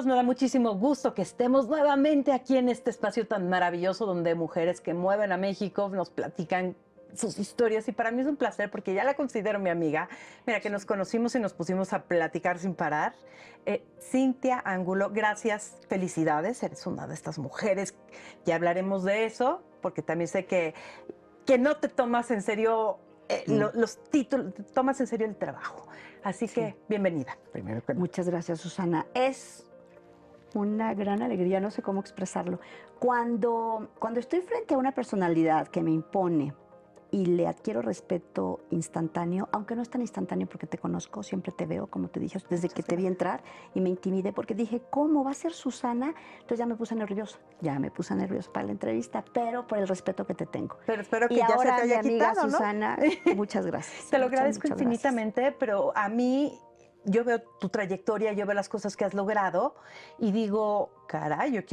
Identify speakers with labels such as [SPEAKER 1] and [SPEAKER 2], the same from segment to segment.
[SPEAKER 1] amigos, me da muchísimo gusto que estemos nuevamente aquí en este espacio tan maravilloso donde mujeres que mueven a México nos platican sus historias y para mí es un placer porque ya la considero mi amiga. Mira, que nos conocimos y nos pusimos a platicar sin parar. Cintia Ángulo, gracias, felicidades, eres una de estas mujeres. Ya hablaremos de eso porque también sé que no te tomas en serio los títulos, te tomas en serio el trabajo. Así que, bienvenida, primero que nada.
[SPEAKER 2] Muchas gracias, Susana. Es una gran alegría, no sé cómo expresarlo. Cuando estoy frente a una personalidad que me impone y le adquiero respeto instantáneo, aunque no es tan instantáneo porque te conozco, siempre te veo, como te dije, desde que te vi entrar y me intimidé porque dije, ¿cómo va a ser Susana? Entonces ya me puse nerviosa para la entrevista, pero por el respeto que te tengo.
[SPEAKER 1] Pero espero que
[SPEAKER 2] Y
[SPEAKER 1] ya se
[SPEAKER 2] ahora,
[SPEAKER 1] te haya
[SPEAKER 2] mi amiga
[SPEAKER 1] quitado, ¿no?
[SPEAKER 2] Susana, muchas gracias.
[SPEAKER 1] Te lo
[SPEAKER 2] muchas,
[SPEAKER 1] agradezco
[SPEAKER 2] muchas
[SPEAKER 1] infinitamente, pero a mí, yo veo tu trayectoria, yo veo las cosas que has logrado y digo, caray, yo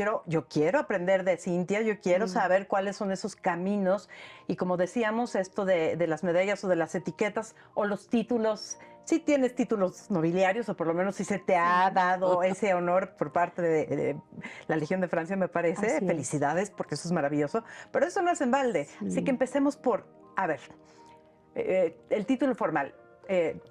[SPEAKER 1] quiero aprender de Cintia, yo quiero saber cuáles son esos caminos. Y como decíamos, esto de las medallas o de las etiquetas o los títulos, sí tienes títulos nobiliarios o por lo menos sí se te ha dado ese honor por parte de la Legión de Francia, me parece.
[SPEAKER 2] Así es.
[SPEAKER 1] Felicidades, porque eso es maravilloso. Pero eso no es en balde.
[SPEAKER 2] Sí.
[SPEAKER 1] Así que empecemos por, a ver, el título formal.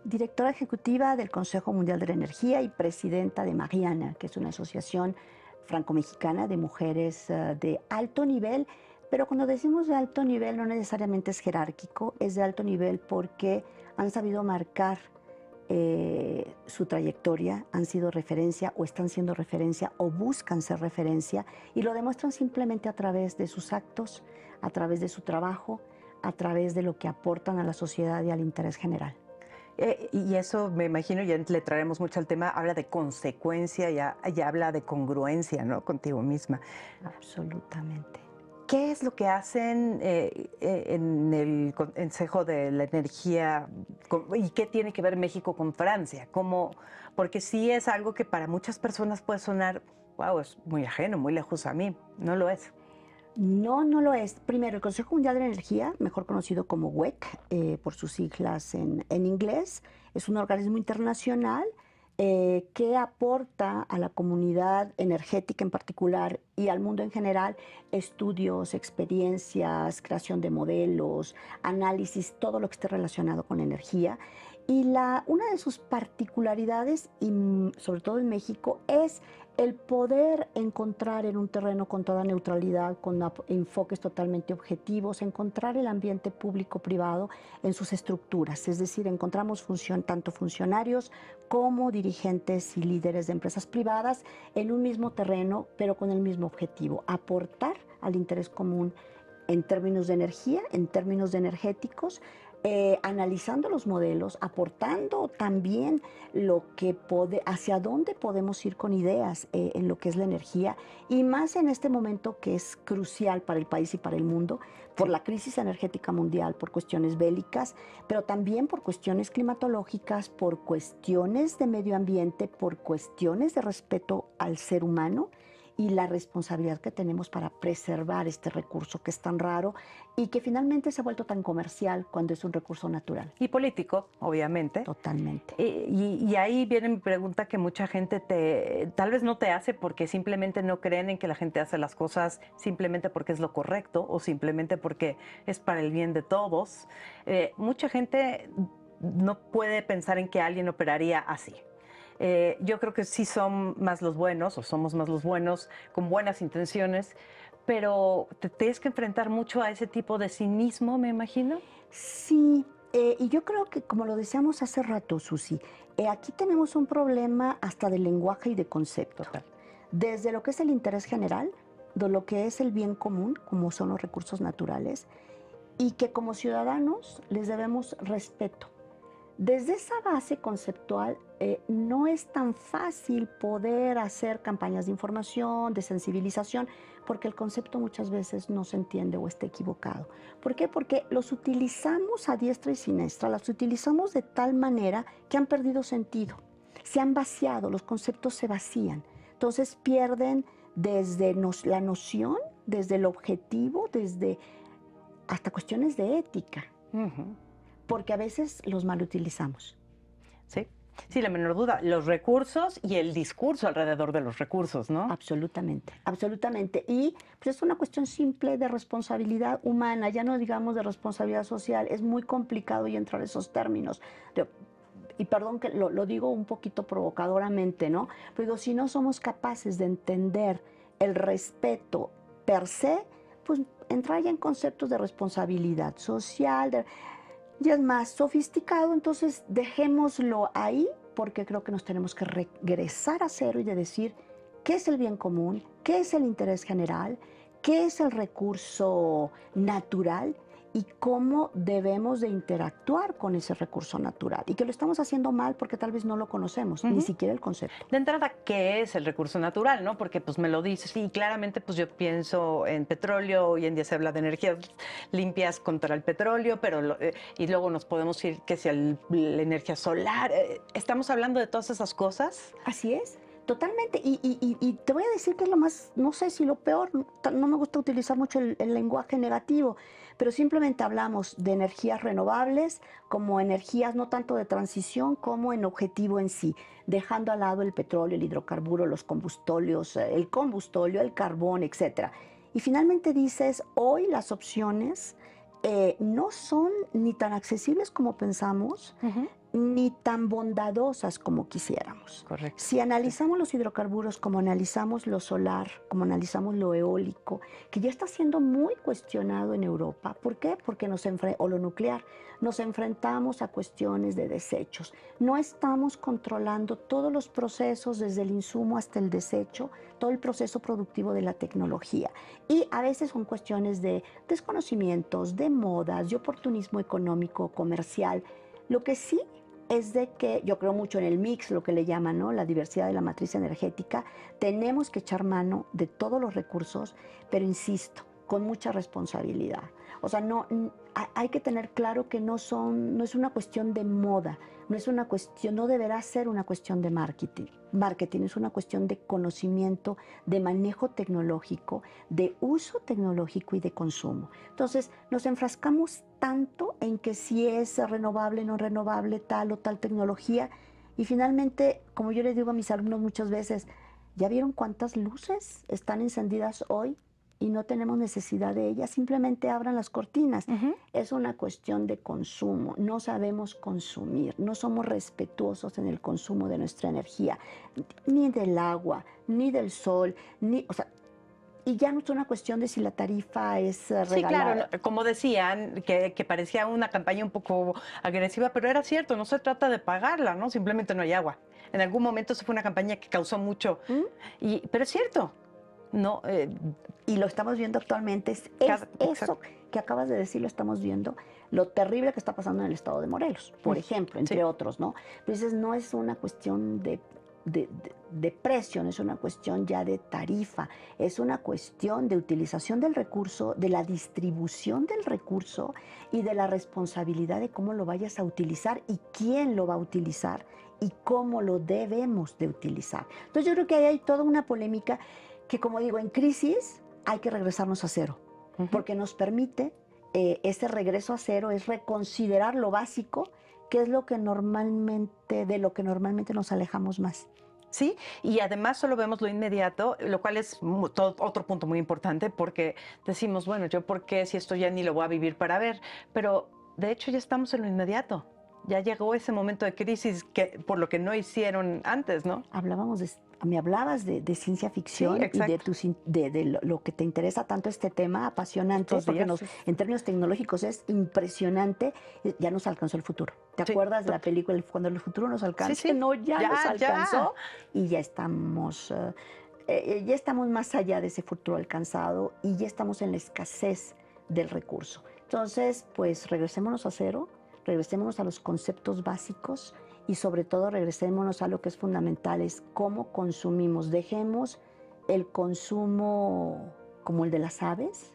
[SPEAKER 2] Directora ejecutiva del Consejo Mundial de la Energía y presidenta de Mariana, que es una asociación franco-mexicana de mujeres de alto nivel. Pero cuando decimos de alto nivel no necesariamente es jerárquico, es de alto nivel porque han sabido marcar su trayectoria, han sido referencia o están siendo referencia o buscan ser referencia y lo demuestran simplemente a través de sus actos, a través de su trabajo, a través de lo que aportan a la sociedad y al interés general.
[SPEAKER 1] Y eso me imagino, ya le traeremos mucho al tema, habla de consecuencia, ya habla de congruencia, ¿no? Contigo misma.
[SPEAKER 2] Absolutamente.
[SPEAKER 1] ¿Qué es lo que hacen en el Consejo de la Energía y qué tiene que ver México con Francia? ¿Cómo? Porque sí es algo que para muchas personas puede sonar, wow, es muy ajeno, muy lejos a mí. No lo es.
[SPEAKER 2] No, no lo es. Primero, el Consejo Mundial de la Energía, mejor conocido como WEC, por sus siglas en inglés, es un organismo internacional que aporta a la comunidad energética en particular y al mundo en general estudios, experiencias, creación de modelos, análisis, todo lo que esté relacionado con la energía. Y una de sus particularidades, y sobre todo en México, es el poder encontrar en un terreno con toda neutralidad, con enfoques totalmente objetivos, encontrar el ambiente público-privado en sus estructuras. Es decir, encontramos tanto funcionarios como dirigentes y líderes de empresas privadas en un mismo terreno, pero con el mismo objetivo, aportar al interés común en términos de energía, en términos de energéticos, analizando los modelos, aportando también hacia dónde podemos ir con ideas en lo que es la energía y más en este momento que es crucial para el país y para el mundo por la crisis energética mundial, por cuestiones bélicas, pero también por cuestiones climatológicas, por cuestiones de medio ambiente, por cuestiones de respeto al ser humano y la responsabilidad que tenemos para preservar este recurso que es tan raro y que finalmente se ha vuelto tan comercial cuando es un recurso natural.
[SPEAKER 1] Y político, obviamente.
[SPEAKER 2] Totalmente.
[SPEAKER 1] Y ahí viene mi pregunta que mucha gente tal vez no te hace porque simplemente no creen en que la gente hace las cosas simplemente porque es lo correcto o simplemente porque es para el bien de todos. Mucha gente no puede pensar en que alguien operaría así. Yo creo que sí son más los buenos, o somos más los buenos, con buenas intenciones, pero te tienes que enfrentar mucho a ese tipo de cinismo, me imagino.
[SPEAKER 2] Sí, y yo creo que como lo decíamos hace rato, Susi, aquí tenemos un problema hasta de lenguaje y de concepto.
[SPEAKER 1] Total.
[SPEAKER 2] Desde lo que es el interés general, de lo que es el bien común, como son los recursos naturales, y que como ciudadanos les debemos respeto. Desde esa base conceptual no es tan fácil poder hacer campañas de información, de sensibilización, porque el concepto muchas veces no se entiende o está equivocado. ¿Por qué? Porque los utilizamos a diestra y siniestra, las utilizamos de tal manera que han perdido sentido, se han vaciado, los conceptos se vacían. Entonces pierden desde la noción, desde el objetivo, desde hasta cuestiones de ética. Porque a veces los mal utilizamos.
[SPEAKER 1] Sí. Sí, la menor duda. Los recursos y el discurso alrededor de los recursos, ¿no?
[SPEAKER 2] Absolutamente, absolutamente. Y pues es una cuestión simple de responsabilidad humana, ya no digamos de responsabilidad social. Es muy complicado y entrar en esos términos. De- y perdón que lo digo un poquito provocadoramente, ¿no? Pero digo, si no somos capaces de entender el respeto per se, pues entrar ya en conceptos de responsabilidad social, ya es más sofisticado, entonces dejémoslo ahí porque creo que nos tenemos que regresar a cero y de decir qué es el bien común, qué es el interés general, qué es el recurso natural y cómo debemos de interactuar con ese recurso natural. Y que lo estamos haciendo mal porque tal vez no lo conocemos, ni siquiera el concepto.
[SPEAKER 1] De entrada, ¿qué es el recurso natural, no? Porque pues me lo dices y claramente pues yo pienso en petróleo, hoy en día se habla de energías limpias contra el petróleo, pero y luego nos podemos ir que si la energía solar, estamos hablando de todas esas cosas.
[SPEAKER 2] Así es, totalmente. Y te voy a decir que es lo más, no sé si lo peor, no me gusta utilizar mucho el lenguaje negativo, pero simplemente hablamos de energías renovables como energías no tanto de transición como en objetivo en sí, dejando al lado el petróleo, el hidrocarburo, los combustóleos, el combustóleo, el carbón, etcétera. Y finalmente dices, hoy las opciones no son ni tan accesibles como pensamos, ni tan bondadosas como quisiéramos.
[SPEAKER 1] Correcto.
[SPEAKER 2] Si analizamos los hidrocarburos como analizamos lo solar, como analizamos lo eólico, que ya está siendo muy cuestionado en Europa, ¿por qué? Porque o lo nuclear, nos enfrentamos a cuestiones de desechos. No estamos controlando todos los procesos, desde el insumo hasta el desecho, todo el proceso productivo de la tecnología. Y a veces son cuestiones de desconocimientos, de modas, de oportunismo económico, comercial. Lo que sí es de que yo creo mucho en el mix, lo que le llaman, ¿no? La diversidad de la matriz energética. Tenemos que echar mano de todos los recursos, pero insisto, con mucha responsabilidad. O sea, hay que tener claro que no es una cuestión de moda, no deberá ser una cuestión de marketing. Marketing es una cuestión de conocimiento, de manejo tecnológico, de uso tecnológico y de consumo. Entonces, nos enfrascamos tanto en que si es renovable, no renovable, tal o tal tecnología, y finalmente, como yo les digo a mis alumnos muchas veces, ¿ya vieron cuántas luces están encendidas hoy? Y no tenemos necesidad de ellas, simplemente abran las cortinas. Es una cuestión de consumo, no sabemos consumir, no somos respetuosos en el consumo de nuestra energía, ni del agua, ni del sol, o sea, y ya no es una cuestión de si la tarifa es
[SPEAKER 1] Sí, claro,
[SPEAKER 2] regalada.
[SPEAKER 1] como decían, que parecía una campaña un poco agresiva, pero era cierto, no se trata de pagarla, ¿no? Simplemente no hay agua. En algún momento eso fue una campaña que causó mucho,
[SPEAKER 2] ¿Mm?
[SPEAKER 1] pero es cierto, no,
[SPEAKER 2] Y lo estamos viendo actualmente, es eso
[SPEAKER 1] exacto.
[SPEAKER 2] que acabas de decir, lo estamos viendo, lo terrible que está pasando en el estado de Morelos, por ejemplo, entre
[SPEAKER 1] Sí.
[SPEAKER 2] otros, ¿no? Entonces no es una cuestión de precio, no es una cuestión ya de tarifa, es una cuestión de utilización del recurso, de la distribución del recurso y de la responsabilidad de cómo lo vayas a utilizar y quién lo va a utilizar y cómo lo debemos de utilizar. Entonces yo creo que ahí hay toda una polémica que, como digo, en crisis hay que regresarnos a cero, porque nos permite, ese regreso a cero es reconsiderar lo básico, que es de lo que normalmente nos alejamos más.
[SPEAKER 1] Sí, y además solo vemos lo inmediato, lo cual es otro punto muy importante porque decimos, bueno, yo por qué si esto ya ni lo voy a vivir para ver, pero de hecho ya estamos en lo inmediato. Ya llegó ese momento de crisis que por lo que no hicieron antes, ¿no?
[SPEAKER 2] Me hablabas de ciencia
[SPEAKER 1] Sí,
[SPEAKER 2] ficción y
[SPEAKER 1] exacto.
[SPEAKER 2] de lo que te interesa tanto este tema, apasionante,
[SPEAKER 1] Estos
[SPEAKER 2] porque
[SPEAKER 1] días.
[SPEAKER 2] en términos tecnológicos es impresionante. Ya nos alcanzó el futuro. ¿Te
[SPEAKER 1] Sí,
[SPEAKER 2] acuerdas de la película Cuando el futuro nos
[SPEAKER 1] sí,
[SPEAKER 2] alcance?
[SPEAKER 1] sí.
[SPEAKER 2] No, ya nos
[SPEAKER 1] Ya.
[SPEAKER 2] alcanzó y ya estamos más allá de ese futuro alcanzado y ya estamos en la escasez del recurso. Entonces, pues regresémonos a cero, regresémonos a los conceptos básicos y sobre todo regresémonos a lo que es fundamental, es cómo consumimos. Dejemos el consumo como el de las aves.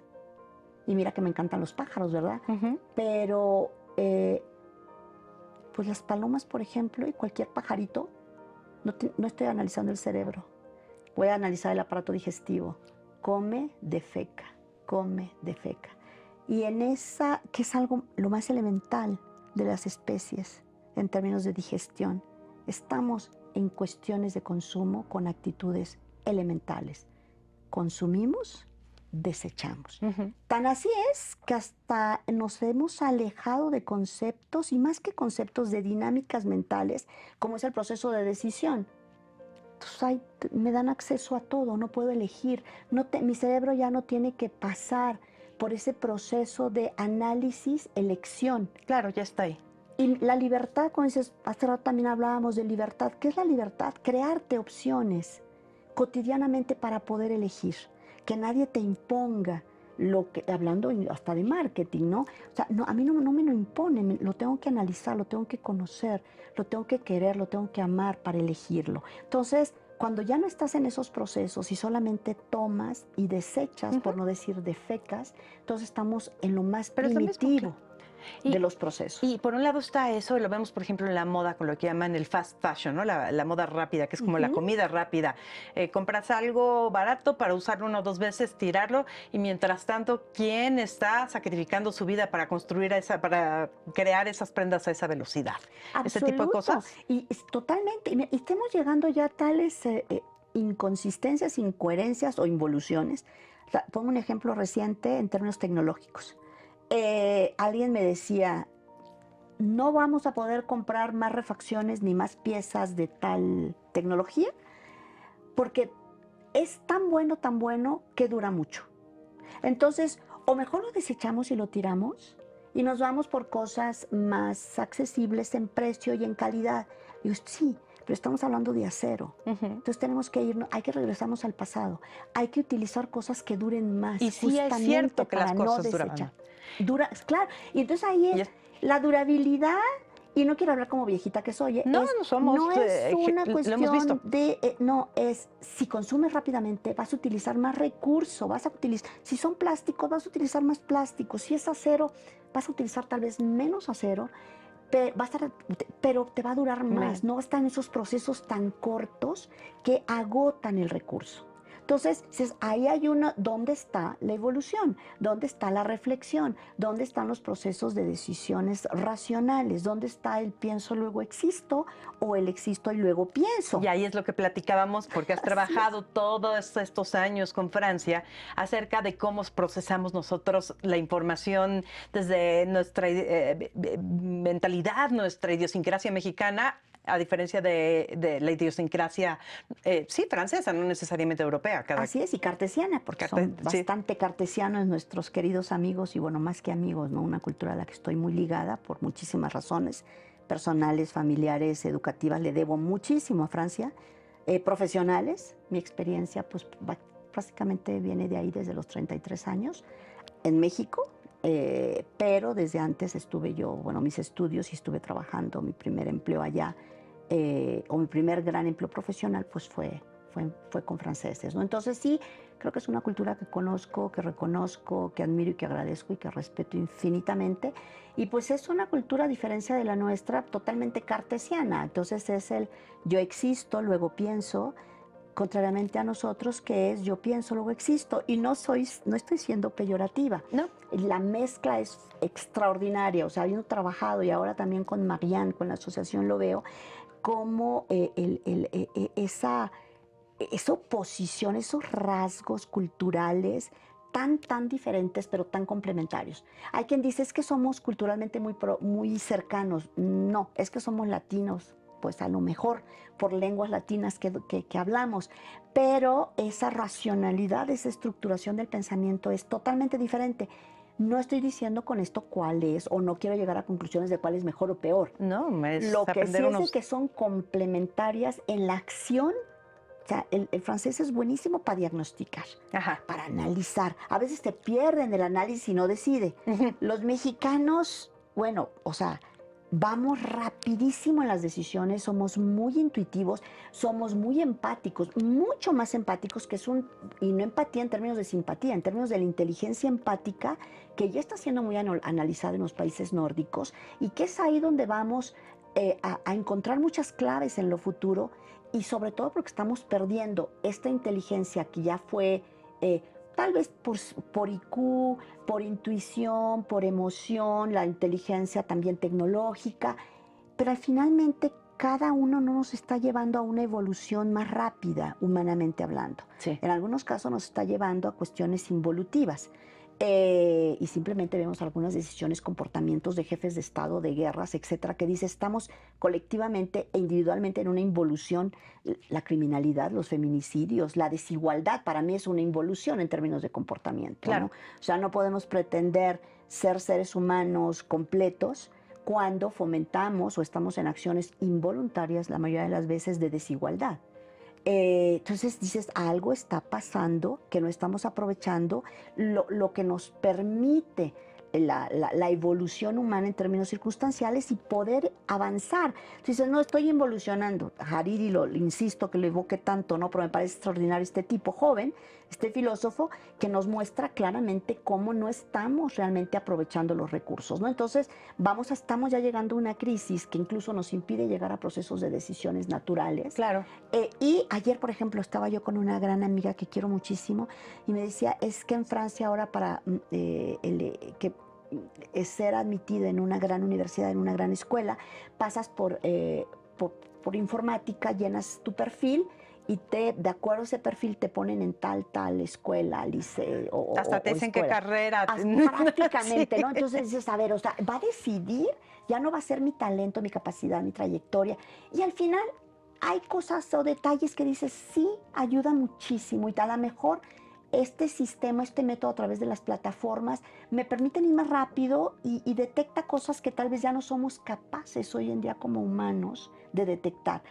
[SPEAKER 2] Y mira que me encantan los pájaros, ¿verdad? Pero pues las palomas, por ejemplo, y cualquier pajarito, no estoy analizando el cerebro, voy a analizar el aparato digestivo. Come, defeca, come, defeca. Y en esa, que es algo lo más elemental de las especies en términos de digestión, Estamos en cuestiones de consumo con actitudes elementales. Consumimos, desechamos. Tan así es que hasta nos hemos alejado de conceptos, y más que conceptos, de dinámicas mentales, como es el proceso de decisión. Entonces, me dan acceso a todo, no puedo elegir. Mi cerebro ya no tiene que pasar por ese proceso de análisis, elección.
[SPEAKER 1] Claro, ya está ahí.
[SPEAKER 2] Y la libertad, como dices, hace rato también hablábamos de libertad. ¿Qué es la libertad? Crearte opciones cotidianamente para poder elegir. Que nadie te imponga lo que, hablando hasta de marketing, ¿no? O sea, no, a mí no me lo impone, lo tengo que analizar, lo tengo que conocer, lo tengo que querer, lo tengo que amar para elegirlo. Entonces, cuando ya no estás en esos procesos y solamente tomas y desechas, por no decir defecas, entonces estamos en lo más
[SPEAKER 1] Pero es lo mismo,
[SPEAKER 2] primitivo
[SPEAKER 1] Y-
[SPEAKER 2] de los procesos.
[SPEAKER 1] Y por un lado está eso, y lo vemos, por ejemplo, en la moda, con lo que llaman el fast fashion, ¿no? La moda rápida, que es como la comida rápida. Compras algo barato para usarlo 1 o 2 veces, tirarlo, y mientras tanto, ¿quién está sacrificando su vida para para crear esas prendas a esa velocidad? Ese tipo de
[SPEAKER 2] Absoluto.
[SPEAKER 1] cosas.
[SPEAKER 2] Y totalmente. Y estamos llegando ya a tales inconsistencias, incoherencias o involuciones. Pongo un ejemplo reciente en términos tecnológicos. Alguien me decía, no vamos a poder comprar más refacciones ni más piezas de tal tecnología porque es tan bueno que dura mucho. Entonces, o mejor lo desechamos y lo tiramos y nos vamos por cosas más accesibles en precio y en calidad. Y yo, sí, pero estamos hablando de acero. Entonces tenemos que irnos, hay que regresarnos al pasado. Hay que utilizar cosas que duren más,
[SPEAKER 1] Y sí es cierto que las
[SPEAKER 2] para no
[SPEAKER 1] cosas
[SPEAKER 2] desechar.
[SPEAKER 1] duraban.
[SPEAKER 2] Claro. Y entonces ahí
[SPEAKER 1] Y
[SPEAKER 2] es la durabilidad. Y no quiero hablar como viejita que soy,
[SPEAKER 1] No, no somos,
[SPEAKER 2] no es una
[SPEAKER 1] lo hemos visto.
[SPEAKER 2] cuestión de, no, es si consumes rápidamente vas a utilizar más recurso, si son plásticos vas a utilizar más plástico, si es acero vas a utilizar tal vez menos acero, pero te va a durar más, no está en esos procesos tan cortos que agotan el recurso. Entonces, ahí hay ¿dónde está la evolución? ¿Dónde está la reflexión? ¿Dónde están los procesos de decisiones racionales? ¿Dónde está el pienso luego existo o el existo y luego pienso?
[SPEAKER 1] Y ahí es lo que platicábamos, porque has trabajado todos estos años con Francia acerca de cómo procesamos nosotros la información desde nuestra mentalidad, nuestra idiosincrasia mexicana, a diferencia de la idiosincrasia, sí, francesa, no necesariamente europea.
[SPEAKER 2] Así es, y cartesiana, porque son bastante cartesianos nuestros queridos amigos, y bueno, más que amigos, ¿no? Una cultura a la que estoy muy ligada por muchísimas razones, personales, familiares, educativas, le debo muchísimo a Francia. Profesionales, mi experiencia pues prácticamente viene de ahí desde los 33 años, en México, pero desde antes estuve yo, mis estudios, y estuve trabajando, mi primer empleo allá, o mi primer gran empleo profesional, pues fue con franceses, ¿no? Entonces sí, creo que es una cultura que conozco, que reconozco, que admiro y que agradezco y que respeto infinitamente. Y pues es una cultura, a diferencia de la nuestra, totalmente cartesiana. Entonces es el yo existo, luego pienso, contrariamente a nosotros, que es yo pienso, luego existo. Y no estoy siendo peyorativa.
[SPEAKER 1] No.
[SPEAKER 2] La mezcla es extraordinaria. O sea, habiendo trabajado, y ahora también con Marianne, con la asociación, lo veo, como esa oposición, esos rasgos culturales tan diferentes, pero tan complementarios. Hay quien dice, es que somos culturalmente muy cercanos. No, es que somos latinos, pues a lo mejor por lenguas latinas que hablamos, pero esa racionalidad, esa estructuración del pensamiento es totalmente diferente. No estoy diciendo con esto cuál es, o no quiero llegar a conclusiones de cuál es mejor o peor.
[SPEAKER 1] No, es
[SPEAKER 2] Lo que sí
[SPEAKER 1] aprender
[SPEAKER 2] es que son complementarias en la acción. O sea, el francés es buenísimo para diagnosticar, para analizar. A veces te pierden el análisis y no decide. Los mexicanos, bueno, o sea, vamos rapidísimo en las decisiones, somos muy intuitivos, somos muy empáticos, mucho más empáticos y no empatía en términos de simpatía, en términos de la inteligencia empática, que ya está siendo muy analizada en los países nórdicos, y que es ahí donde vamos a encontrar muchas claves en lo futuro, y sobre todo porque estamos perdiendo esta inteligencia que ya fue tal vez por IQ, por intuición, por emoción, la inteligencia también tecnológica, pero finalmente cada uno no nos está llevando a una evolución más rápida, humanamente hablando.
[SPEAKER 1] Sí.
[SPEAKER 2] En algunos casos nos está llevando a cuestiones involutivas. Y simplemente vemos algunas decisiones, comportamientos de jefes de Estado, de guerras, etcétera, que dice estamos colectivamente e individualmente en una involución. La criminalidad, los feminicidios, la desigualdad, para mí es una involución en términos de comportamiento.
[SPEAKER 1] Claro.
[SPEAKER 2] ¿No? O sea, no podemos pretender ser seres humanos completos cuando fomentamos o estamos en acciones involuntarias, la mayoría de las veces, de desigualdad. Entonces dices, algo está pasando que no estamos aprovechando, lo que nos permite la evolución humana en términos circunstanciales y poder avanzar. Entonces dices, no, estoy involucionando. Hariri, lo insisto que lo evoque tanto, ¿no? Pero me parece extraordinario este tipo joven, este filósofo, que nos muestra claramente cómo no estamos realmente aprovechando los recursos, ¿no? Entonces estamos ya llegando a una crisis que incluso nos impide llegar a procesos de decisiones naturales.
[SPEAKER 1] Claro.
[SPEAKER 2] Y ayer, por ejemplo, estaba yo con una gran amiga que quiero muchísimo y me decía, es que en Francia ahora para ser admitida en una gran universidad, en una gran escuela, pasas por informática, llenas tu perfil y de acuerdo a ese perfil te ponen en tal escuela, liceo
[SPEAKER 1] Hasta te dicen qué carrera.
[SPEAKER 2] Prácticamente,
[SPEAKER 1] Sí.
[SPEAKER 2] ¿no? Entonces dices, a ver, o sea, va a decidir, ya no va a ser mi talento, mi capacidad, mi trayectoria. Y al final hay cosas o detalles que dices, sí, ayuda muchísimo y a lo mejor este sistema, este método a través de las plataformas me permiten ir más rápido y detecta cosas que tal vez ya no somos capaces hoy en día como humanos de detectar.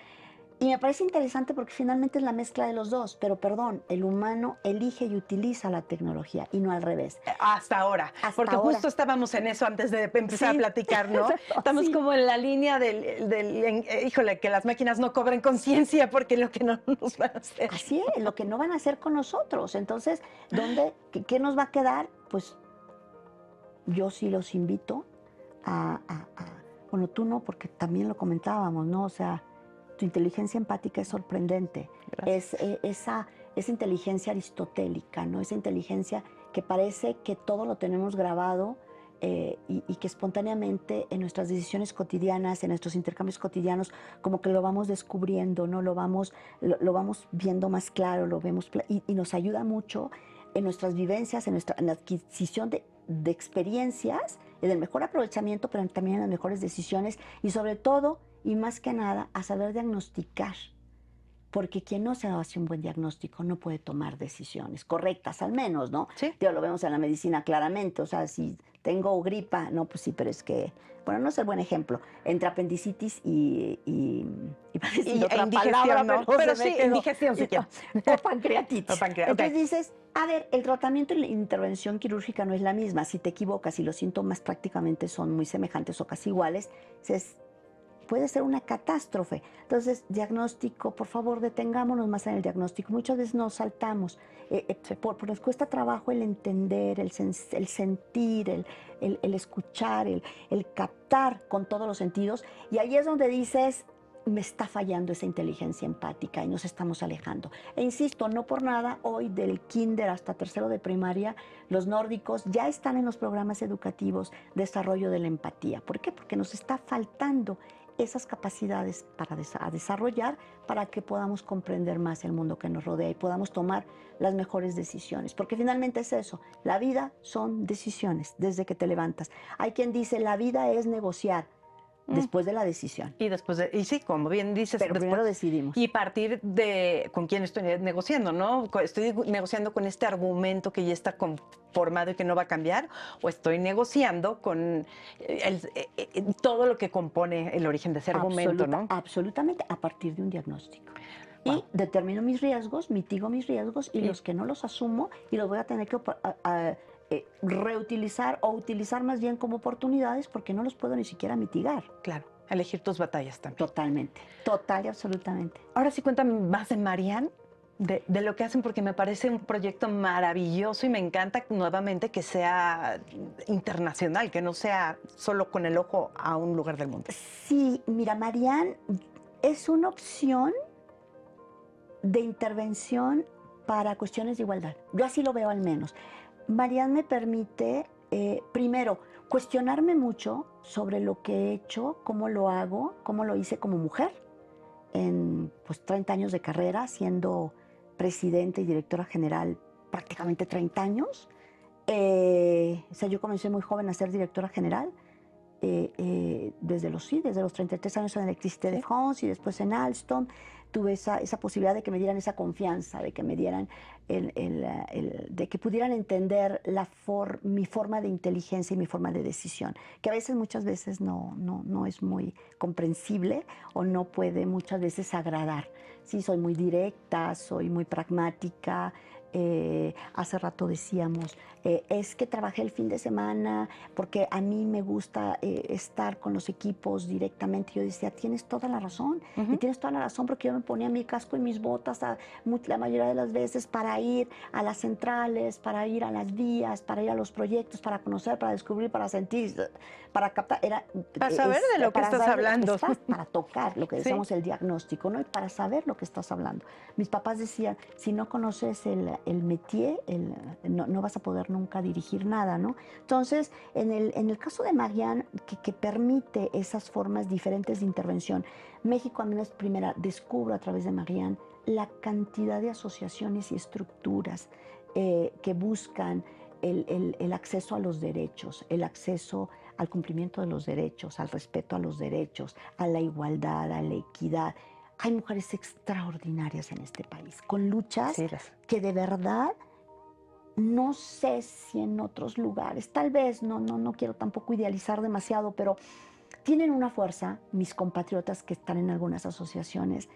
[SPEAKER 2] Y me parece interesante porque finalmente es la mezcla de los dos, pero perdón, el humano elige y utiliza la tecnología y no al revés.
[SPEAKER 1] Hasta ahora, porque
[SPEAKER 2] ahora.
[SPEAKER 1] justo estábamos en eso antes de empezar a platicar, ¿no? Estamos
[SPEAKER 2] Sí.
[SPEAKER 1] como en la línea híjole, que las máquinas no cobren conciencia porque lo que no nos van a hacer.
[SPEAKER 2] Así es, lo que no van a hacer con nosotros. Entonces, qué nos va a quedar? Pues yo sí los invito bueno, tú no, porque también lo comentábamos, ¿no? O sea, tu inteligencia empática es sorprendente.
[SPEAKER 1] Gracias.
[SPEAKER 2] Esa inteligencia aristotélica, ¿no? Esa inteligencia que parece que todo lo tenemos grabado y que espontáneamente en nuestras decisiones cotidianas, en nuestros intercambios cotidianos, como que lo vamos descubriendo, ¿no? Lo vamos viendo más claro, lo vemos y nos ayuda mucho en nuestras vivencias, en la adquisición de experiencias, en el mejor aprovechamiento, pero también en las mejores decisiones y sobre todo, y más que nada, a saber diagnosticar. Porque quien no se hace un buen diagnóstico no puede tomar decisiones correctas, al menos, ¿no?
[SPEAKER 1] Sí.
[SPEAKER 2] Lo vemos en la medicina claramente. O sea, si tengo gripa, no, pues sí, pero es que, bueno, no es el buen ejemplo. Entre apendicitis y otra palabra,
[SPEAKER 1] ¿no? Pero sí, indigestión sí quiero.
[SPEAKER 2] O pancreatitis. Entonces
[SPEAKER 1] Okay.
[SPEAKER 2] dices, a ver, el tratamiento y la intervención quirúrgica no es la misma. Si te equivocas y los síntomas prácticamente son muy semejantes o casi iguales, puede ser una catástrofe. Entonces, diagnóstico, por favor, detengámonos más en el diagnóstico. Muchas veces nos saltamos. Porque nos cuesta trabajo el entender, el sentir, el escuchar, el captar con todos los sentidos. Y ahí es donde dices, me está fallando esa inteligencia empática y nos estamos alejando. E insisto, no por nada, hoy del kinder hasta tercero de primaria, los nórdicos ya están en los programas educativos de desarrollo de la empatía. ¿Por qué? Porque nos está faltando esas capacidades a desarrollar para que podamos comprender más el mundo que nos rodea y podamos tomar las mejores decisiones. Porque finalmente es eso, la vida son decisiones desde que te levantas. Hay quien dice, la vida es negociar. Después de la decisión.
[SPEAKER 1] Y sí, como bien dices,
[SPEAKER 2] pero primero decidimos.
[SPEAKER 1] Y partir de con quién estoy negociando, ¿no? ¿Estoy negociando con este argumento que ya está conformado y que no va a cambiar? ¿O estoy negociando con todo lo que compone el origen de ese argumento, ¿no?
[SPEAKER 2] Absolutamente, a partir de un diagnóstico.
[SPEAKER 1] Wow.
[SPEAKER 2] Y determino mis riesgos, mitigo mis riesgos y los que no los asumo y los voy a tener que reutilizar o utilizar más bien como oportunidades porque no los puedo ni siquiera mitigar.
[SPEAKER 1] Claro, elegir tus batallas también.
[SPEAKER 2] Totalmente, total y absolutamente.
[SPEAKER 1] Ahora sí cuéntame más de Marianne, de lo que hacen, porque me parece un proyecto maravilloso y me encanta nuevamente que sea internacional, que no sea solo con el ojo a un lugar del mundo.
[SPEAKER 2] Sí, mira, Marianne es una opción de intervención para cuestiones de igualdad. Yo así lo veo al menos. Marianne me permite, primero, cuestionarme mucho sobre lo que he hecho, cómo lo hago, cómo lo hice como mujer, en pues 30 años de carrera, siendo presidenta y directora general prácticamente 30 años. O sea, yo comencé muy joven a ser directora general, desde los 33 años en Electricité de France y después en Alstom. Tuve esa posibilidad de que me dieran esa confianza, de que me dieran de que pudieran entender mi forma de inteligencia y mi forma de decisión, que a veces, muchas veces no es muy comprensible o no puede muchas veces agradar. Sí, soy muy directa, soy muy pragmática. Hace rato decíamos, es que trabajé el fin de semana porque a mí me gusta estar con los equipos directamente. Yo decía, tienes toda la razón, y tienes toda la razón, porque yo me ponía mi casco y mis botas la mayoría de las veces para ir a las centrales, para ir a las vías, para ir a los proyectos, para conocer, para descubrir, para sentir, para captar.
[SPEAKER 1] Para saber de lo que
[SPEAKER 2] para
[SPEAKER 1] estás
[SPEAKER 2] saber de lo que
[SPEAKER 1] hablando.
[SPEAKER 2] para tocar, lo que
[SPEAKER 1] Sí.
[SPEAKER 2] decíamos, el diagnóstico, ¿no? Y para saber lo que estás hablando. Mis papás decían, si no conoces el métier, no vas a poder nunca dirigir nada, ¿no? Entonces, en el caso de Marianne, que permite esas formas diferentes de intervención, México a mí es primera, descubro a través de Marianne la cantidad de asociaciones y estructuras que buscan el acceso a los derechos, el acceso al cumplimiento de los derechos, al respeto a los derechos, a la igualdad, a la equidad. Hay mujeres extraordinarias en este país, con luchas que de verdad no sé si en otros lugares, tal vez, no quiero tampoco idealizar demasiado, pero tienen una fuerza, mis compatriotas que están en algunas asociaciones,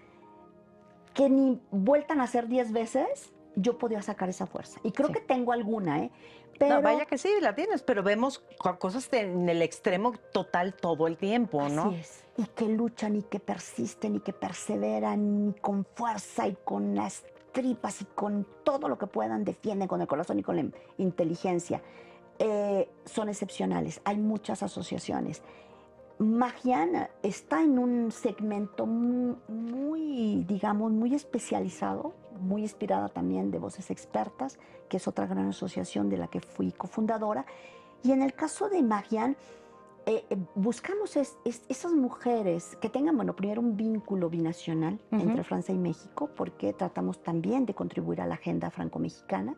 [SPEAKER 2] que ni vueltan a hacer 10 veces, yo podía sacar esa fuerza. Y creo que tengo alguna, ¿eh? Pero,
[SPEAKER 1] no, vaya que sí, la tienes, pero vemos cosas en el extremo total todo el tiempo, ¿no?
[SPEAKER 2] Así es. Y que luchan y que persisten y que perseveran y con fuerza y con las tripas y con todo lo que puedan defienden con el corazón y con la inteligencia. Son excepcionales. Hay muchas asociaciones. Marianne está en un segmento muy, digamos, muy especializado, muy inspirada también de Voces Expertas, que es otra gran asociación de la que fui cofundadora. Y en el caso de Marianne, buscamos esas mujeres que tengan, bueno, primero un vínculo binacional entre Francia y México, porque tratamos también de contribuir a la agenda franco-mexicana,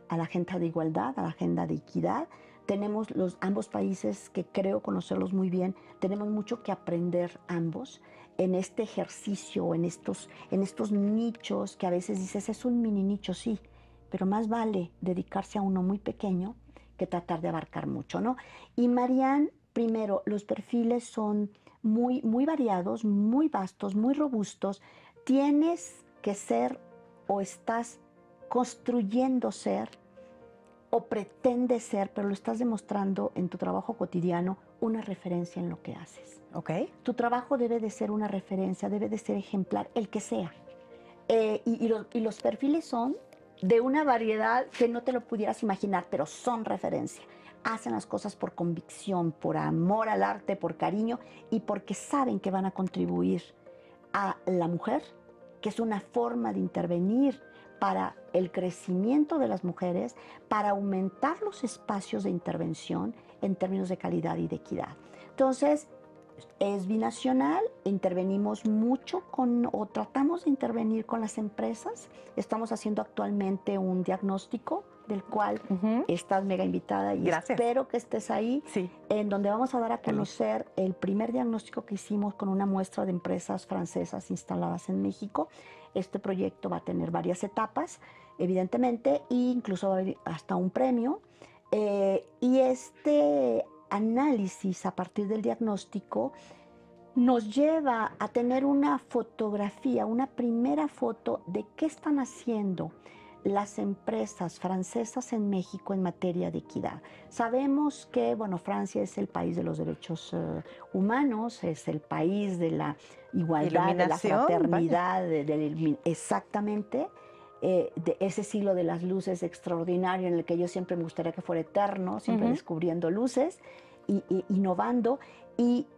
[SPEAKER 2] a la agenda de igualdad, a la agenda de equidad. Tenemos ambos países que creo conocerlos muy bien, tenemos mucho que aprender ambos en este ejercicio, en estos nichos que a veces dices, es un mini nicho, sí, pero más vale dedicarse a uno muy pequeño que tratar de abarcar mucho, ¿no? Y Marianne, primero, los perfiles son muy, muy variados, muy vastos, muy robustos. Tienes que ser o estás construyendo ser o pretendes ser, pero lo estás demostrando en tu trabajo cotidiano, una referencia en lo que haces.
[SPEAKER 1] Okay.
[SPEAKER 2] Tu trabajo debe de ser una referencia, debe de ser ejemplar, el que sea. Y los perfiles son de una variedad que no te lo pudieras imaginar, pero son referencia. Hacen las cosas por convicción, por amor al arte, por cariño y porque saben que van a contribuir a la mujer, que es una forma de intervenir para el crecimiento de las mujeres, para aumentar los espacios de intervención en términos de calidad y de equidad. Entonces, es binacional, intervenimos mucho o tratamos de intervenir con las empresas. Estamos haciendo actualmente un diagnóstico del cual estás mega invitada y espero que estés ahí, en donde vamos a dar a conocer el primer diagnóstico que hicimos con una muestra de empresas francesas instaladas en México. Este proyecto va a tener varias etapas, evidentemente, e incluso va a haber hasta un premio. Y este análisis a partir del diagnóstico nos lleva a tener una fotografía, una primera foto de qué están haciendo las empresas francesas en México en materia de equidad. Sabemos que, bueno, Francia es el país de los derechos humanos, es el país de la igualdad, de la fraternidad, exactamente. De ese siglo de las luces extraordinario en el que yo siempre me gustaría que fuera eterno, siempre descubriendo luces y innovando. Y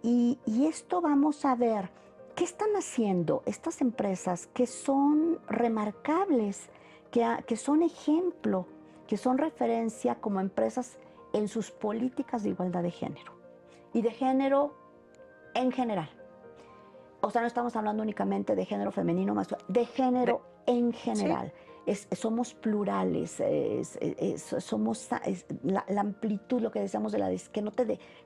[SPEAKER 2] esto vamos a ver qué están haciendo estas empresas que son remarcables, que son ejemplo, que son referencia como empresas en sus políticas de igualdad de género y de género en general. O sea, no estamos hablando únicamente de género femenino, masculino, de género en general. Somos plurales, somos la amplitud, lo que decíamos de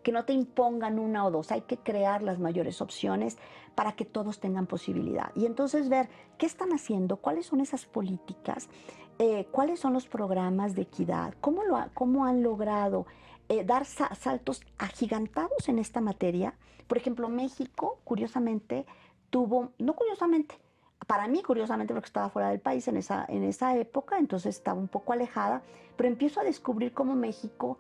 [SPEAKER 2] que no te impongan una o dos, hay que crear las mayores opciones para que todos tengan posibilidad. Y entonces ver qué están haciendo, cuáles son esas políticas, cuáles son los programas de equidad, cómo han logrado dar saltos agigantados en esta materia. Por ejemplo, México, curiosamente, no curiosamente, para mí curiosamente porque estaba fuera del país en esa época, entonces estaba un poco alejada, pero empiezo a descubrir cómo México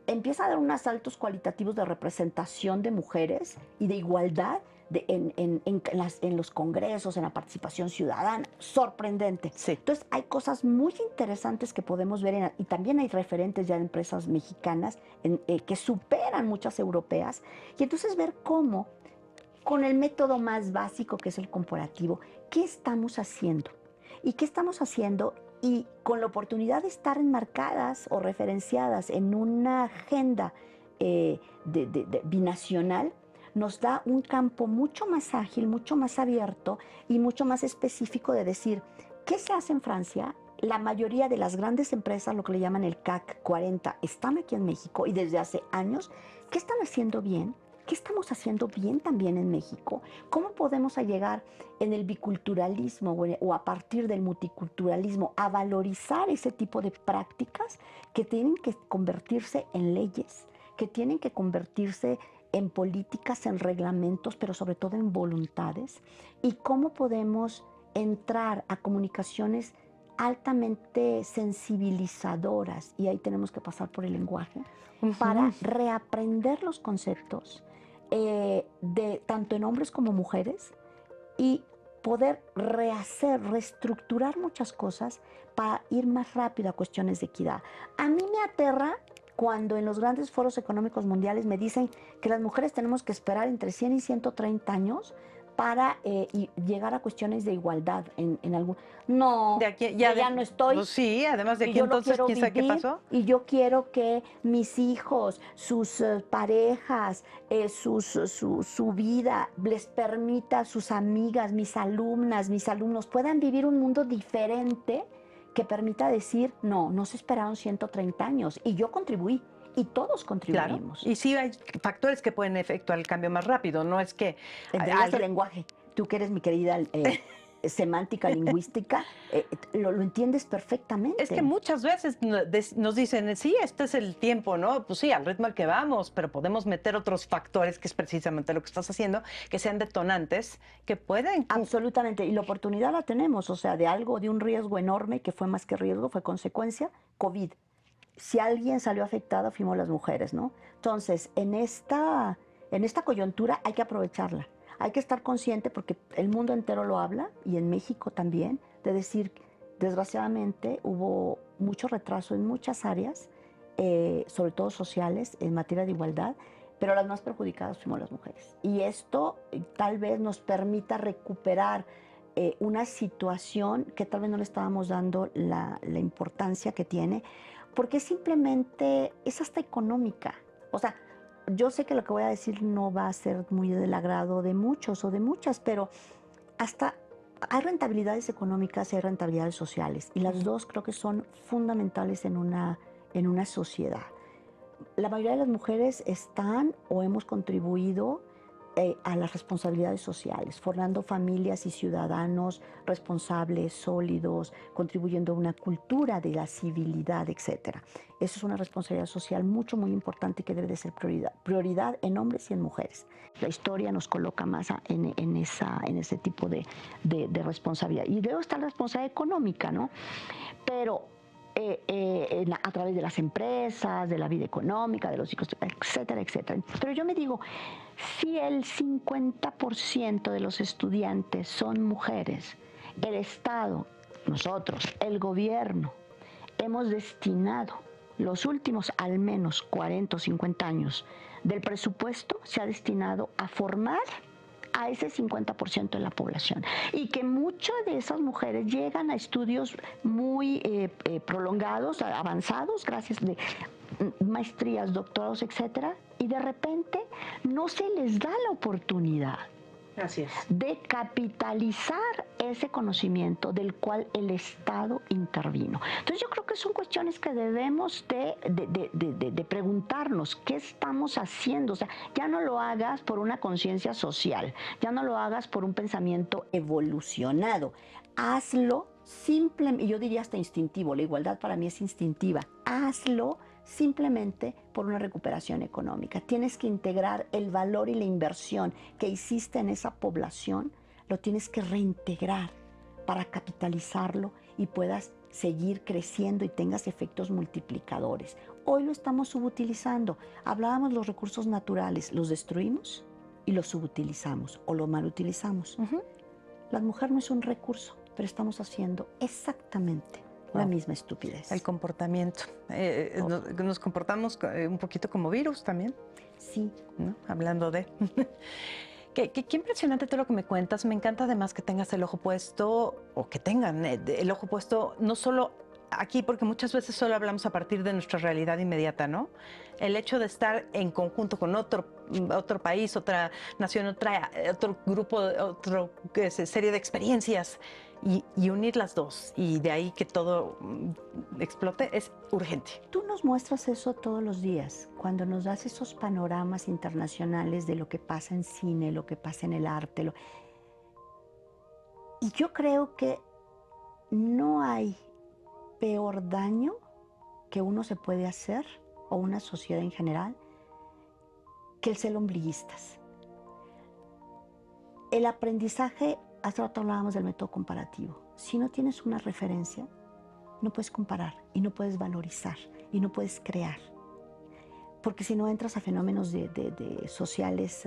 [SPEAKER 2] empieza a dar unos saltos cualitativos de representación de mujeres y de igualdad en los congresos, en la participación ciudadana, sorprendente.
[SPEAKER 1] Sí.
[SPEAKER 2] Entonces hay cosas muy interesantes que podemos ver y también hay referentes ya de empresas mexicanas que superan muchas europeas, y entonces ver cómo con el método más básico que es el comparativo, ¿qué estamos haciendo? ¿Y qué estamos haciendo? Y con la oportunidad de estar enmarcadas o referenciadas en una agenda binacional, nos da un campo mucho más ágil, mucho más abierto y mucho más específico de decir, ¿qué se hace en Francia? La mayoría de las grandes empresas, lo que le llaman el CAC 40, están aquí en México y desde hace años. ¿Qué están haciendo bien? ¿Qué estamos haciendo bien también en México? ¿Cómo podemos llegar en el biculturalismo o a partir del multiculturalismo a valorizar ese tipo de prácticas que tienen que convertirse en leyes, que tienen que convertirse en políticas, en reglamentos, pero sobre todo en voluntades? ¿Y cómo podemos entrar a comunicaciones altamente sensibilizadoras, y ahí tenemos que pasar por el lenguaje, para reaprender los conceptos tanto en hombres como mujeres, y poder reestructurar muchas cosas para ir más rápido a cuestiones de equidad? A mí me aterra cuando en los grandes foros económicos mundiales me dicen que las mujeres tenemos que esperar entre 100 y 130 años para llegar a cuestiones de igualdad en algún... No,
[SPEAKER 1] De aquí,
[SPEAKER 2] ya no estoy.
[SPEAKER 1] Pues sí, además de
[SPEAKER 2] Y
[SPEAKER 1] aquí
[SPEAKER 2] yo lo
[SPEAKER 1] entonces,
[SPEAKER 2] quiero
[SPEAKER 1] ¿quién sabe qué
[SPEAKER 2] vivir,
[SPEAKER 1] pasó?
[SPEAKER 2] y yo quiero que mis hijos, sus parejas, su vida les permita, sus amigas, mis alumnas, mis alumnos puedan vivir un mundo diferente que permita decir, no se esperaron 130 años y yo contribuí. Y todos
[SPEAKER 1] Claro.
[SPEAKER 2] contribuimos.
[SPEAKER 1] Y sí hay factores que pueden efectuar el cambio más rápido, no es que...
[SPEAKER 2] Entre ellas el lenguaje. Tú que eres mi querida semántica lingüística, lo entiendes perfectamente.
[SPEAKER 1] Es que muchas veces nos dicen, sí, este es el tiempo, ¿no? Pues sí, al ritmo al que vamos, pero podemos meter otros factores, que es precisamente lo que estás haciendo, que sean detonantes, que pueden...
[SPEAKER 2] Absolutamente, y la oportunidad la tenemos, o sea, de un riesgo enorme, que fue más que riesgo, fue consecuencia, COVID. Si alguien salió afectada, fuimos las mujeres, ¿no? Entonces, en esta coyuntura hay que aprovecharla. Hay que estar consciente, porque el mundo entero lo habla, y en México también, de decir, desgraciadamente hubo mucho retraso en muchas áreas, sobre todo sociales, en materia de igualdad, pero las más perjudicadas fuimos las mujeres. Y esto tal vez nos permita recuperar una situación que tal vez no le estábamos dando la importancia que tiene, porque simplemente es hasta económica. O sea, yo sé que lo que voy a decir no va a ser muy del agrado de muchos o de muchas, pero hasta hay rentabilidades económicas y hay rentabilidades sociales, y las dos creo que son fundamentales en una sociedad. La mayoría de las mujeres están o hemos contribuido a las responsabilidades sociales, formando familias y ciudadanos responsables, sólidos, contribuyendo a una cultura de la civilidad, etc. Eso es una responsabilidad social muy importante, que debe de ser prioridad en hombres y en mujeres. La historia nos coloca más en ese tipo de responsabilidad. Y luego está la responsabilidad económica, ¿no? Pero a través de las empresas, de la vida económica, de los hijos, etcétera, etcétera. Pero yo me digo, si el 50% de los estudiantes son mujeres, el Estado, nosotros, el gobierno, hemos destinado los últimos al menos 40 o 50 años del presupuesto, se ha destinado a formar a ese 50% de la población, y que muchas de esas mujeres llegan a estudios muy prolongados, avanzados, gracias de maestrías, doctorados, etcétera, y de repente no se les da la oportunidad
[SPEAKER 3] Así es.
[SPEAKER 2] de capitalizar ese conocimiento del cual el Estado intervino. Entonces yo creo que son cuestiones que debemos de preguntarnos, ¿qué estamos haciendo? O sea, ya no lo hagas por una conciencia social, ya no lo hagas por un pensamiento evolucionado, hazlo simplemente, yo diría hasta instintivo, la igualdad para mí es instintiva, hazlo simplemente por una recuperación económica. Tienes que integrar el valor y la inversión que hiciste en esa población, lo tienes que reintegrar para capitalizarlo y puedas seguir creciendo y tengas efectos multiplicadores. Hoy lo estamos subutilizando. Hablábamos de los recursos naturales, los destruimos y los subutilizamos o lo malutilizamos. La mujer no es un recurso, pero estamos haciendo exactamente la misma estupidez.
[SPEAKER 1] El comportamiento. Nos comportamos un poquito como virus también.
[SPEAKER 2] Sí.
[SPEAKER 1] ¿No? Hablando de... Qué impresionante todo lo que me cuentas. Me encanta además que tengas el ojo puesto, o que tengan el ojo puesto, no solo aquí, porque muchas veces solo hablamos a partir de nuestra realidad inmediata, ¿no? El hecho de estar en conjunto con otro país, otra nación, otro grupo, otra serie de experiencias y unir las dos y de ahí que todo explote es urgente.
[SPEAKER 2] Tú nos muestras eso todos los días, cuando nos das esos panoramas internacionales de lo que pasa en cine, lo que pasa en el arte. Y yo creo que no hay peor daño que uno se puede hacer, o una sociedad en general, que el ser ombliguistas. El aprendizaje, hace rato hablábamos del método comparativo. Si no tienes una referencia, no puedes comparar y no puedes valorizar y no puedes crear. Porque si no entras a fenómenos de sociales,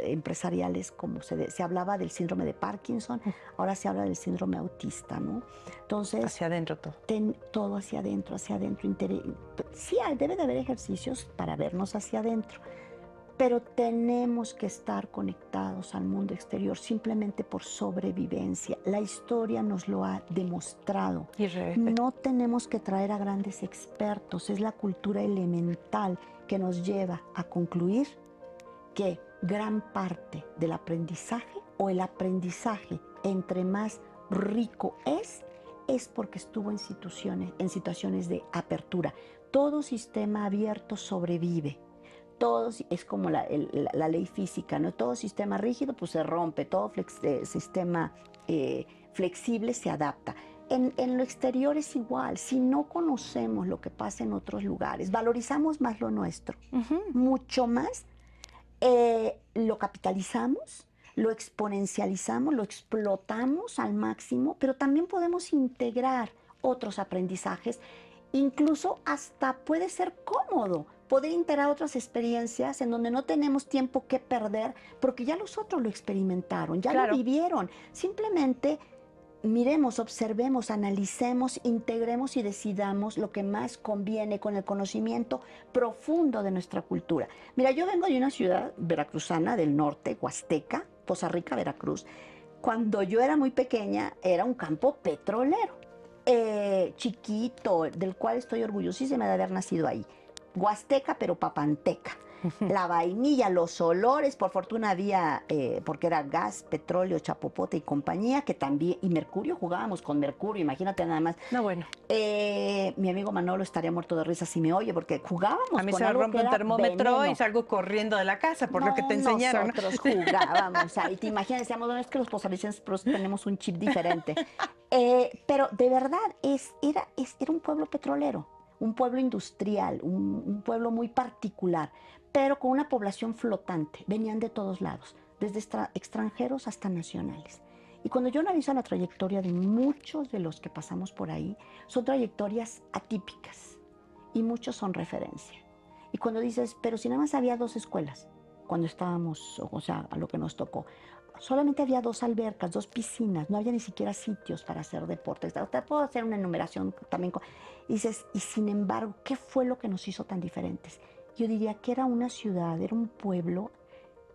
[SPEAKER 2] empresariales, como se hablaba del síndrome de Parkinson, ahora se habla del síndrome autista, ¿no? Entonces,
[SPEAKER 1] hacia adentro todo.
[SPEAKER 2] Todo hacia adentro, hacia adentro. Sí, debe de haber ejercicios para vernos hacia adentro, pero tenemos que estar conectados al mundo exterior simplemente por sobrevivencia. La historia nos lo ha demostrado. No tenemos que traer a grandes expertos, es la cultura elemental que nos lleva a concluir que gran parte del aprendizaje, o el aprendizaje entre más rico es porque estuvo en situaciones de apertura. Todo sistema abierto sobrevive. Es como la ley física, ¿no? Todo sistema rígido pues se rompe, todo sistema flexible se adapta. En lo exterior es igual. Si no conocemos lo que pasa en otros lugares, valorizamos más lo nuestro, mucho más, lo capitalizamos, lo exponencializamos, lo explotamos al máximo, pero también podemos integrar otros aprendizajes. Incluso hasta puede ser cómodo poder integrar otras experiencias en donde no tenemos tiempo que perder, porque ya los otros lo experimentaron, ya lo vivieron. Simplemente miremos, observemos, analicemos, integremos y decidamos lo que más conviene con el conocimiento profundo de nuestra cultura. Mira, yo vengo de una ciudad veracruzana del norte, Huasteca, Poza Rica, Veracruz. Cuando yo era muy pequeña, era un campo petrolero, chiquito, del cual estoy orgullosísima de haber nacido ahí. Huasteca, pero papanteca. La vainilla, los olores, por fortuna había, porque era gas, petróleo, chapopote y compañía, que también, y mercurio, jugábamos con mercurio, imagínate nada más.
[SPEAKER 1] No, bueno.
[SPEAKER 2] Mi amigo Manolo estaría muerto de risa si me oye, porque jugábamos con algo que era
[SPEAKER 1] A mí se me rompe un termómetro
[SPEAKER 2] veneno.
[SPEAKER 1] Y salgo corriendo de la casa, por lo que te enseñaron.
[SPEAKER 2] Nosotros jugábamos ahí, te imaginas, decíamos, bueno, es que los pozalicenses tenemos un chip diferente. Pero de verdad, era un pueblo petrolero, un pueblo industrial, un pueblo muy particular, pero con una población flotante. Venían de todos lados, desde extranjeros hasta nacionales. Y cuando yo analizo la trayectoria de muchos de los que pasamos por ahí, son trayectorias atípicas y muchos son referencia. Y cuando dices, pero si nada más había 2 escuelas, cuando estábamos, o sea, a lo que nos tocó, solamente había 2 albercas, 2 piscinas, no había ni siquiera sitios para hacer deportes. Te puedo hacer una enumeración también. Y dices, y sin embargo, ¿qué fue lo que nos hizo tan diferentes? Yo diría que era una ciudad, era un pueblo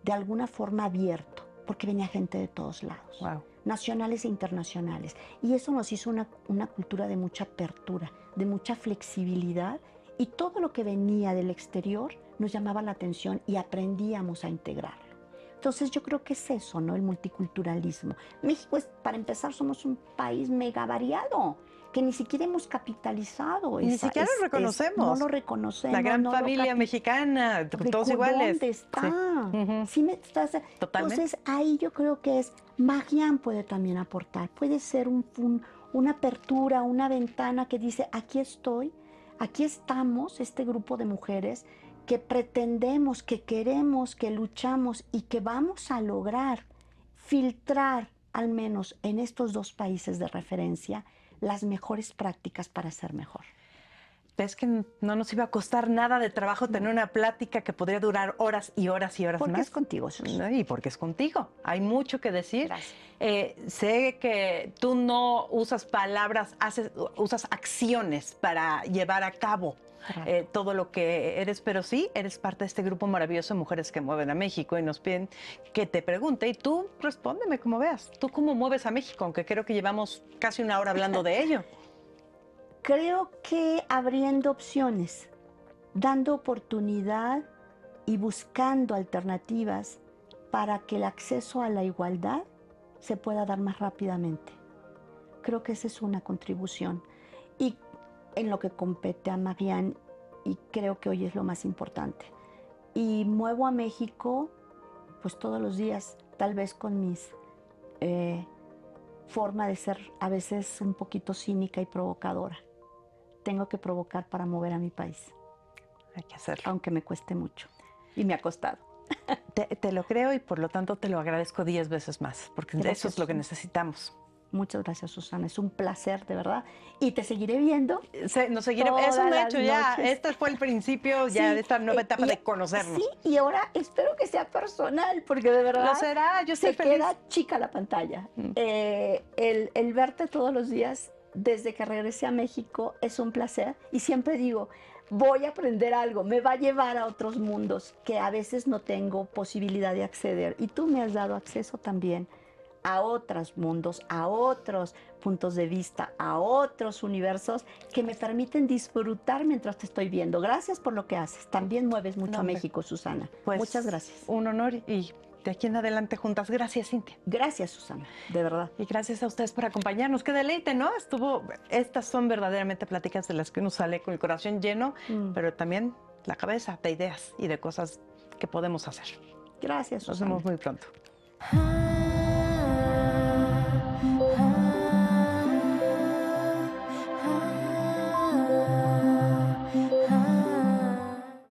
[SPEAKER 2] de alguna forma abierto, porque venía gente de todos lados, nacionales e internacionales. Y eso nos hizo una cultura de mucha apertura, de mucha flexibilidad, y todo lo que venía del exterior nos llamaba la atención y aprendíamos a integrarlo. Entonces yo creo que es eso, ¿no? El multiculturalismo. México es, para empezar, somos un país mega variado, que ni siquiera hemos capitalizado.
[SPEAKER 1] Ni siquiera lo reconocemos.
[SPEAKER 2] No lo reconocemos.
[SPEAKER 1] La gran
[SPEAKER 2] no
[SPEAKER 1] familia mexicana, todos iguales.
[SPEAKER 2] ¿Dónde está?
[SPEAKER 1] Sí. Ujú.
[SPEAKER 2] ¿Sí me estás?
[SPEAKER 1] Totalmente.
[SPEAKER 2] Entonces ahí yo creo que es, Marianne puede también aportar, puede ser una apertura, una ventana que dice, aquí estoy, aquí estamos, este grupo de mujeres que pretendemos, que queremos, que luchamos y que vamos a lograr filtrar, al menos en estos dos países de referencia, las mejores prácticas para ser mejor.
[SPEAKER 1] ¿Ves que no nos iba a costar nada de trabajo tener una plática que podría durar horas y horas y horas
[SPEAKER 2] Porque
[SPEAKER 1] más?
[SPEAKER 2] es contigo, Sus.
[SPEAKER 1] Y porque es contigo. Hay mucho que decir.
[SPEAKER 2] Gracias.
[SPEAKER 1] Sé que tú no usas palabras, usas acciones para llevar a cabo todo lo que eres, pero sí eres parte de este grupo maravilloso de mujeres que mueven a México y nos piden que te pregunte y tú respóndeme como veas. ¿Tú cómo mueves a México? Aunque creo que llevamos casi una hora hablando de ello.
[SPEAKER 2] Creo que abriendo opciones, dando oportunidad y buscando alternativas para que el acceso a la igualdad se pueda dar más rápidamente. Creo que esa es una contribución. Y en lo que compete a Marianne, y creo que hoy es lo más importante. Y muevo a México, pues todos los días, tal vez con mis forma de ser a veces un poquito cínica y provocadora. Tengo que provocar para mover a mi país.
[SPEAKER 1] Hay que hacerlo.
[SPEAKER 2] Aunque me cueste mucho. Y me ha costado.
[SPEAKER 1] Te lo creo y por lo tanto te lo agradezco 10 veces más, porque
[SPEAKER 2] Gracias,
[SPEAKER 1] eso es lo que necesitamos.
[SPEAKER 2] Muchas gracias, Susana. Es un placer, de verdad. Y te seguiré viendo.
[SPEAKER 1] Nos seguiremos.
[SPEAKER 2] Todas
[SPEAKER 1] Es un
[SPEAKER 2] las
[SPEAKER 1] hecho ya.
[SPEAKER 2] noches.
[SPEAKER 1] Este fue el principio ya de esta nueva etapa de conocernos.
[SPEAKER 2] Sí, y ahora espero que sea personal, porque de verdad
[SPEAKER 1] Lo será, yo estoy
[SPEAKER 2] se
[SPEAKER 1] feliz.
[SPEAKER 2] queda chica la pantalla. El verte todos los días desde que regresé a México es un placer. Y siempre digo, voy a aprender algo, me va a llevar a otros mundos que a veces no tengo posibilidad de acceder. Y tú me has dado acceso también a otros mundos, a otros puntos de vista, a otros universos que me permiten disfrutar mientras te estoy viendo. Gracias por lo que haces. También mueves mucho a México, Susana.
[SPEAKER 1] Pues,
[SPEAKER 2] muchas gracias.
[SPEAKER 1] Un honor y de aquí en adelante juntas. Gracias, Cintia.
[SPEAKER 2] Gracias, Susana, de verdad.
[SPEAKER 1] Y gracias a ustedes por acompañarnos. Qué deleite, ¿no? Estas son verdaderamente pláticas de las que uno sale con el corazón lleno, pero también la cabeza de ideas y de cosas que podemos hacer.
[SPEAKER 2] Gracias, Susana.
[SPEAKER 1] Nos vemos muy pronto.